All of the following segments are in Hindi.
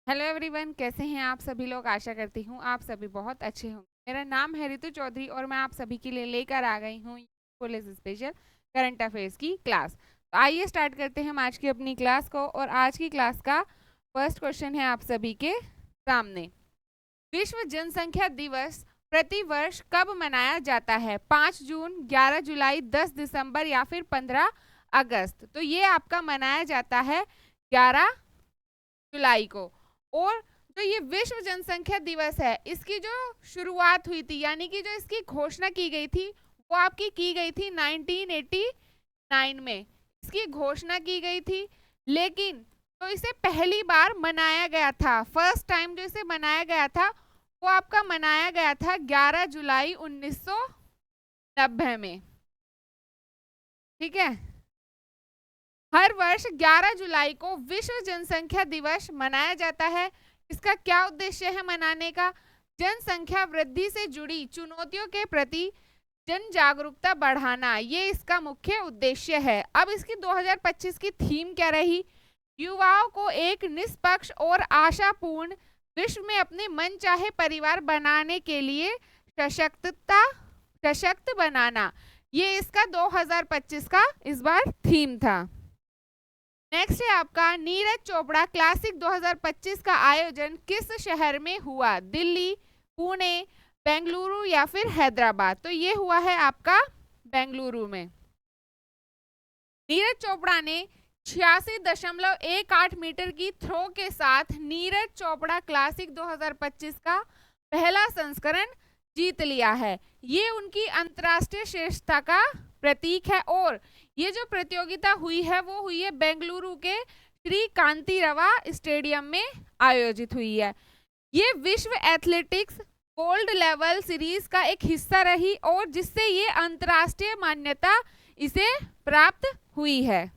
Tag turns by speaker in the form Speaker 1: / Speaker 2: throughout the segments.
Speaker 1: हेलो एवरीवन, कैसे हैं आप सभी लोग। आशा करती हूँ आप सभी बहुत अच्छे होंगे। मेरा नाम है रितु चौधरी और मैं आप सभी के लिए लेकर आ गई हूँ पुलिस स्पेशल करंट अफेयर्स की क्लास। तो आइए स्टार्ट करते हैं हम आज की अपनी क्लास को। और आज की क्लास का फर्स्ट क्वेश्चन है आप सभी के सामने। विश्व जनसंख्या दिवस प्रति वर्ष कब मनाया जाता है? 5 जून, 11 जुलाई, 10 दिसंबर या फिर 15 अगस्त। तो ये आपका मनाया जाता है 11 जुलाई को। और जो ये विश्व जनसंख्या दिवस है, इसकी जो शुरुआत हुई थी, यानी कि जो इसकी घोषणा की गई थी, वो आपकी की गई थी 1989 में इसकी घोषणा की गई थी। लेकिन तो इसे पहली बार मनाया गया था, फर्स्ट टाइम जो इसे मनाया गया था वो आपका मनाया गया था 11 जुलाई 1990 में। ठीक है, हर वर्ष 11 जुलाई को विश्व जनसंख्या दिवस मनाया जाता है। इसका क्या उद्देश्य है मनाने का? जनसंख्या वृद्धि से जुड़ी चुनौतियों के प्रति जन जागरूकता बढ़ाना, ये इसका मुख्य उद्देश्य है। अब इसकी 2025 की थीम क्या रही? युवाओं को एक निष्पक्ष और आशापूर्ण विश्व में अपने मनचाहे परिवार बनाने के लिए सशक्त बनाना, ये इसका 2025 का इस बार थीम था। नेक्स्ट है आपका नीरज चोपड़ा क्लासिक 2025 का आयोजन किस शहर में हुआ? दिल्ली, पुणे, बेंगलुरु या फिर हैदराबाद। तो ये हुआ है आपका बेंगलुरु में। नीरज चोपड़ा ने 86.18 मीटर की थ्रो के साथ नीरज चोपड़ा क्लासिक 2025 का पहला संस्करण जीत लिया है। ये उनकी अंतर्राष्ट्रीय श्रेष्ठता का प्रतीक है। और ये जो प्रतियोगिता हुई है वो हुई है बेंगलुरु के श्री कांतिरवा स्टेडियम में आयोजित हुई है। ये विश्व एथलेटिक्स गोल्ड लेवल सीरीज का एक हिस्सा रही और जिससे ये अंतर्राष्ट्रीय मान्यता इसे प्राप्त हुई है।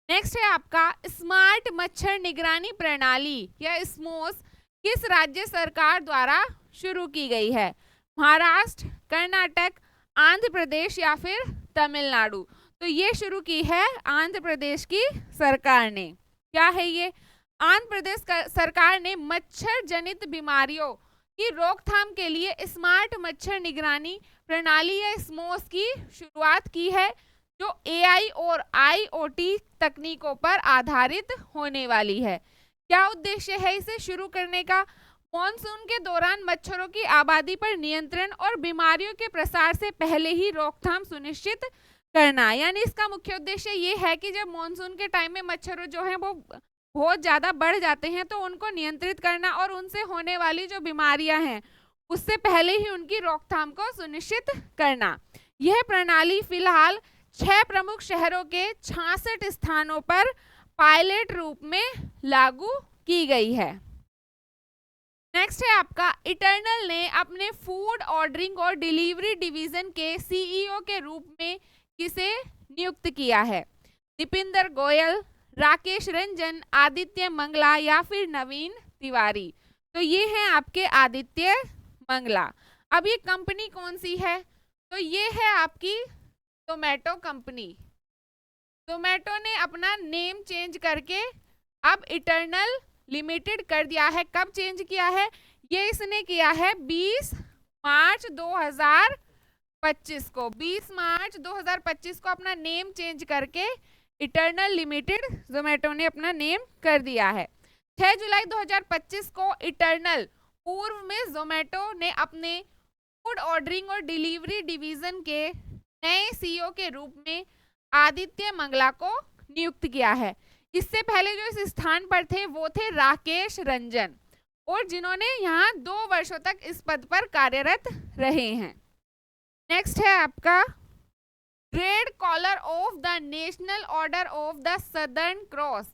Speaker 1: नेक्स्ट है आपका स्मार्ट मच्छर निगरानी प्रणाली या स्मोस किस राज्य सरकार द्वारा शुरू की गई है? महाराष्ट्र, कर्नाटक, आंध्र प्रदेश या फिर तमिलनाडु। तो ये शुरू की है आंध्र प्रदेश की सरकार ने। क्या है ये? आंध्र प्रदेश सरकार ने मच्छर जनित बीमारियों की रोकथाम के लिए स्मार्ट मच्छर निगरानी प्रणाली या स्मोस की शुरुआत की है, जो एआई और आईओटी तकनीकों पर आधारित होने वाली है। क्या उद्देश्य है इसे शुरू करने का? मॉनसून के दौरान मच्छरों की आबादी पर नियंत्रण और बीमारियों के प्रसार से पहले ही रोकथाम सुनिश्चित करना। यानी इसका मुख्य उद्देश्य ये है कि जब मॉनसून के टाइम में मच्छर जो हैं वो बहुत ज्यादा बढ़ जाते हैं तो उनको नियंत्रित करना और उनसे होने वाली जो बीमारियां हैं उससे पहले ही उनकी रोकथाम को सुनिश्चित करना। यह प्रणाली फिलहाल 6 प्रमुख शहरों के 66 स्थानों पर पायलट रूप में लागू की गई है। नेक्स्ट है आपका इटर्नल ने अपने फूड ऑर्डरिंग और डिलीवरी डिवीजन के सीईओ के रूप में किसे नियुक्त किया है? दीपिंदर गोयल, राकेश रंजन, आदित्य मंगला या फिर नवीन तिवारी। तो ये हैं आपके आदित्य मंगला। अब ये कंपनी कौन सी है? तो ये है आपकी जोमेटो कंपनी। जोमेटो ने अपना नेम चेंज करके अब इटर्नल लिमिटेड कर दिया है। कब चेंज किया है? ये इसने किया है 20 मार्च 2025 को। 20 मार्च 2025 को अपना नेम चेंज करके इटर्नल लिमिटेड जोमेटो ने अपना नेम कर दिया है। 6 जुलाई 2025 को इटर्नल पूर्व में जोमेटो ने अपने फूड ऑर्डरिंग और डिलीवरी डिवीजन के नए सीईओ के रूप में आदित्य मंगला को नियुक्त किया है। इससे पहले जो इस स्थान पर थे वो थे राकेश रंजन, और जिन्होंने यहाँ 2 वर्षों तक इस पद पर कार्यरत रहे हैं। नेक्स्ट है आपका red collar of the national order of the southern cross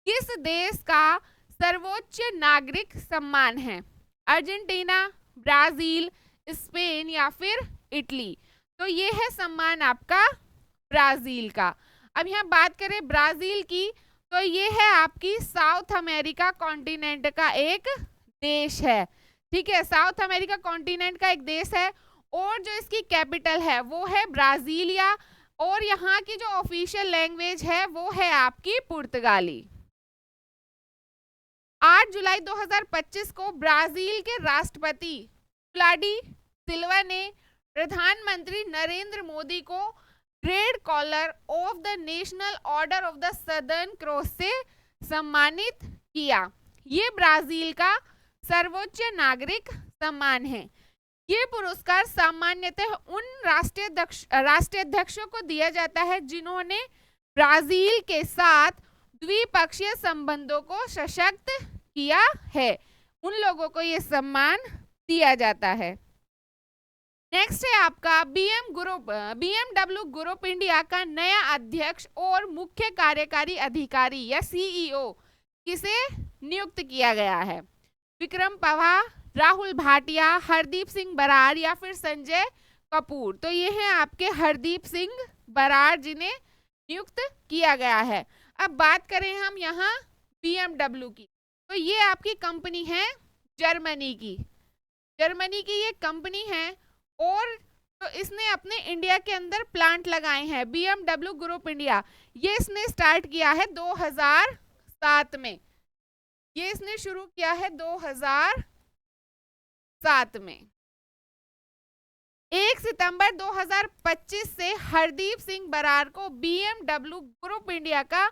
Speaker 1: किस देश का सर्वोच्च नागरिक सम्मान है? अर्जेंटीना, ब्राजील, स्पेन या फिर इटली। तो ये है सम्मान आपका ब्राजील का। अब यहाँ बात करें ब्राजील की, तो ये है आपकी साउथ अमेरिका कॉन्टिनेंट का एक देश है। ठीक है, साउथ अमेरिका कॉन्टिनेंट का एक देश है और जो इसकी कैपिटल है वो है ब्राजीलिया, और यहाँ की जो ऑफिशियल लैंग्वेज है वो है आपकी पुर्तगाली। 8 जुलाई 2025 को ब्राजील के राष्ट्रपति लुला सिल्वा ने प्रधानमंत्री नरेंद्र मोदी को great collar of the national order of the southern cross से सम्मानित किया। ये ब्राजील का सर्वोच्च नागरिक सम्मान है। ये पुरस्कार सामान्यतः उन राष्ट्राध्यक्षों को दिया जाता है जिन्होंने ब्राजील के साथ द्विपक्षीय संबंधों को सशक्त किया है। उन लोगों को ये सम्मान दिया जाता है। नेक्स्ट है आपका BMW ग्रुप इंडिया का नया अध्यक्ष और मुख्य कार्यकारी अधिकारी या CEO किसे नियुक्त किया गया है? विक्रम पवार, राहुल भाटिया, हरदीप सिंह बरार या फिर संजय कपूर। तो ये है आपके हरदीप सिंह बरार जिन्हें नियुक्त किया गया है। अब बात करें हम यहाँ BMW की, तो ये आपकी कंपनी है जर्मनी की। जर्मनी की ये कंपनी है और तो इसने अपने इंडिया के अंदर प्लांट लगाए हैं। BMW ग्रुप इंडिया ये इसने स्टार्ट किया है 2007 में। ये इसने शुरू किया है 2007 में। 1 सितंबर 2025 से हरदीप सिंह बरार को BMW ग्रुप इंडिया का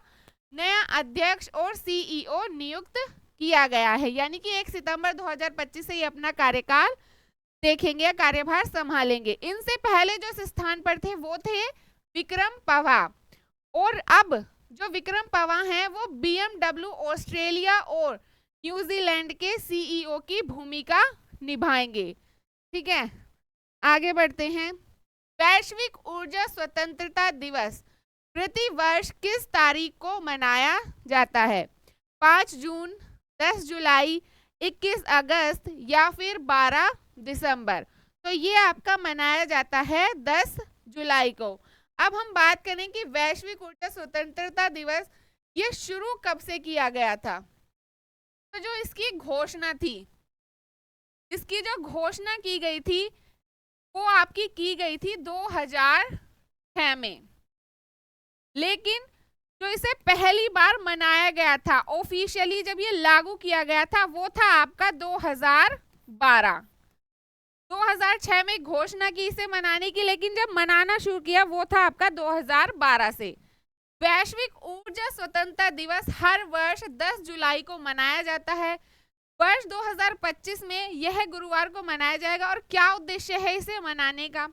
Speaker 1: नया अध्यक्ष और CEO नियुक्त किया गया है। यानी कि 1 सितंबर 2025 से ये अपना कार्यकाल देखेंगे, कार्यभार संभालेंगे। इनसे पहले जो इस स्थान पर थे वो थे विक्रम पवार, और अब जो विक्रम पवार हैं वो BMW ऑस्ट्रेलिया और न्यूजीलैंड के CEO की भूमिका निभाएंगे। ठीक है, आगे बढ़ते हैं। वैश्विक ऊर्जा स्वतंत्रता दिवस प्रति वर्ष किस तारीख को मनाया जाता है? 5 जून, 10 जुलाई, 21 अगस्त या फिर 12 दिसंबर। तो ये आपका मनाया जाता है 10 जुलाई को। अब हम बात करें कि वैश्विक ऊर्जा स्वतंत्रता दिवस ये शुरू कब से किया गया था? तो जो इसकी घोषणा थी, इसकी जो घोषणा की गई थी वो आपकी की गई थी 2006 में, लेकिन जो इसे पहली बार मनाया गया था ऑफिशियली, जब ये लागू किया गया था, वो था आपका 2012। 2006 में घोषणा की इसे मनाने की, लेकिन जब मनाना शुरू किया वो था आपका 2012 से। वैश्विक ऊर्जा स्वतंत्रता दिवस हर वर्ष 10 जुलाई को मनाया जाता है। वर्ष 2025 में यह गुरुवार को मनाया जाएगा। और क्या उद्देश्य है इसे मनाने का?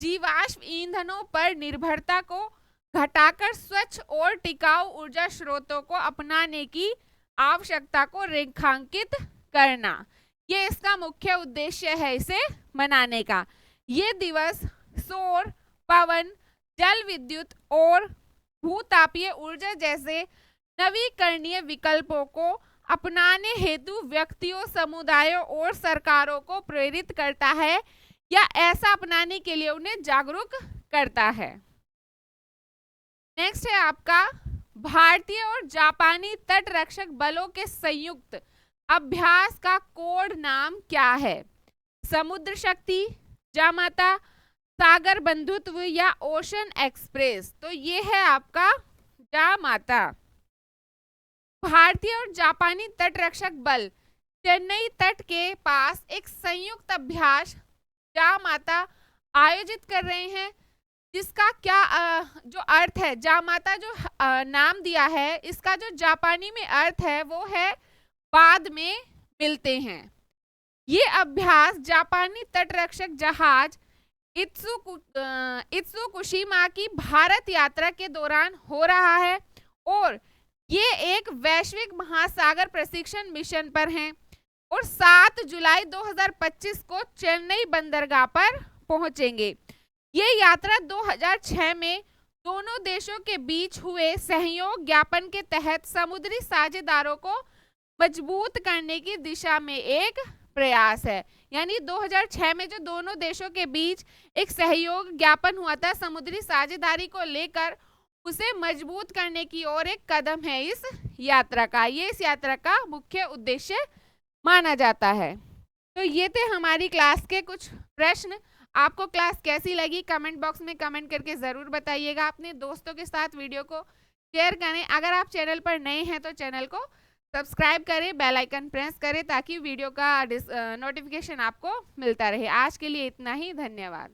Speaker 1: जीवाश्म ईंधनों पर निर्भरता को घटाकर स्वच्छ और टिकाऊ ऊर्जा स्रोतों को अपनाने की आवश्यकता को रेखांकित करना, ये इसका मुख्य उद्देश्य है इसे मनाने का। ये दिवस सौर, पवन, जल विद्युत और भूतापीय ऊर्जा जैसे नवीकरणीय विकल्पों को अपनाने हेतु व्यक्तियों, समुदायों और सरकारों को प्रेरित करता है या ऐसा अपनाने के लिए उन्हें जागरूक करता है। नेक्स्ट है आपका भारतीय और जापानी तटरक्षक बलों के संयुक्त अभ्यास का कोड नाम क्या है? समुद्र शक्ति, जामाता, सागर बंधुत्व या ओशन एक्सप्रेस। तो ये है आपका जामाता। भारतीय और जापानी तटरक्षक बल चेन्नई तट के पास एक संयुक्त अभ्यास जामाता आयोजित कर रहे हैं, जिसका क्या जो अर्थ है, जामाता जो नाम दिया है, इसका जो जापानी में अर्थ है वो है बाद में मिलते हैं। ये अभ्यास जापानी तटरक्षक जहाज इत्सुकुशिमा की भारत यात्रा के दौरान हो रहा है और ये एक वैश्विक महासागर प्रशिक्षण मिशन पर हैं और 7 जुलाई 2025 को चेन्नई बंदरगाह पर पहुंचेंगे। ये यात्रा 2006 में दोनों देशों के बीच हुए सहयोग ज्ञापन के तहत समुद्री साझेदारों को मजबूत करने की दिशा में एक प्रयास है। यानी 2006 में जो दोनों देशों के बीच एक सहयोग ज्ञापन हुआ था समुद्री साझेदारी को लेकर, उसे मजबूत करने की ओर एक कदम है इस यात्रा का। ये इस यात्रा का मुख्य उद्देश्य माना जाता है। तो ये थे हमारी क्लास के कुछ प्रश्न। आपको क्लास कैसी लगी कमेंट बॉक्स में कमेंट करके ज़रूर बताइएगा। अपने दोस्तों के साथ वीडियो को शेयर करें। अगर आप चैनल पर नए हैं तो चैनल को सब्सक्राइब करें, बेल आइकन प्रेस करें ताकि वीडियो का नोटिफिकेशन आपको मिलता रहे। आज के लिए इतना ही, धन्यवाद।